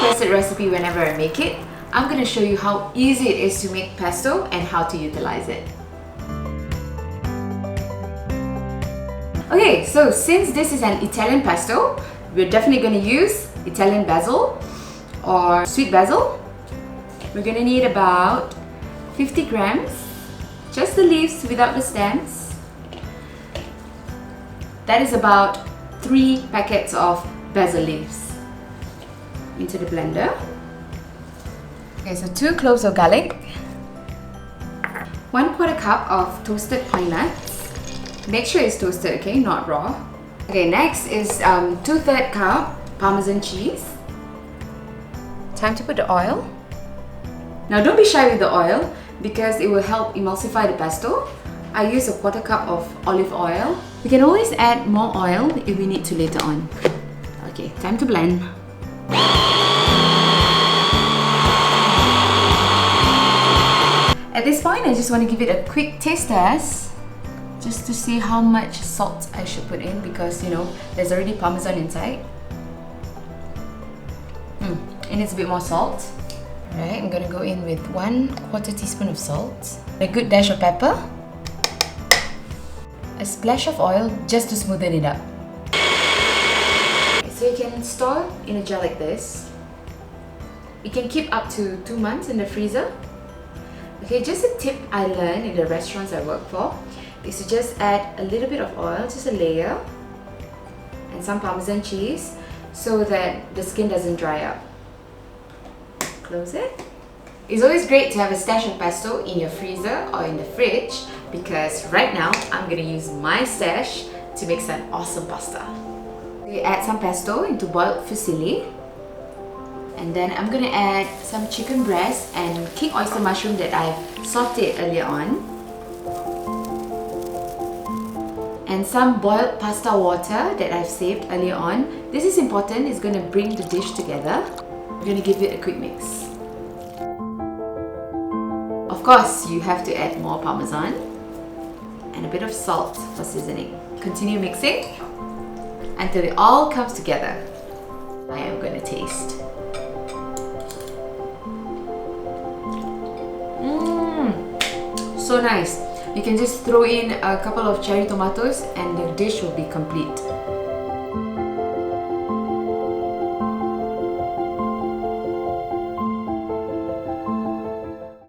requested recipe whenever I make it. I'm going to show you how easy it is to make pesto and how to utilize it. Okay, so since this is an Italian pesto, we're definitely going to use Italian basil or sweet basil. We're going to need about 50 grams, just the leaves without the stems. That is about 3 packets of basil leaves. Into the blender. Okay, so 2 cloves of garlic, 1/4 cup of toasted pine nuts. Make sure it's toasted, okay, not raw. Okay, next is 2/3 cup parmesan cheese. Time to put the oil. Now don't be shy with the oil because it will help emulsify the pesto. I use a 1/4 cup of olive oil. We can always add more oil if we need to later on. Okay, time to blend. At this point, I just want to give it a quick taste test just to see how much salt I should put in because, you know, there's already parmesan inside. It needs a bit more salt. Alright, I'm going to go in with 1/4 teaspoon of salt, a good dash of pepper, a splash of oil just to smoothen it up. So you can store in a jar like this. It can keep up to 2 months in the freezer. Okay, just a tip I learned in the restaurants I work for is to just add a little bit of oil, just a layer, and some parmesan cheese so that the skin doesn't dry up. Close it. It's always great to have a stash of pesto in your freezer or in the fridge because right now I'm going to use my stash to make some awesome pasta. You add some pesto into boiled fusilli, and then I'm going to add some chicken breast and king oyster mushroom that I've sauteed earlier on, and some boiled pasta water that I've saved earlier on. This is important, it's going to bring the dish together. We're going to give it a quick mix. Of course, you have to add more parmesan and a bit of salt for seasoning. Continue mixing until it all comes together. I am going to taste. So nice. You can just throw in a couple of cherry tomatoes and the dish will be complete.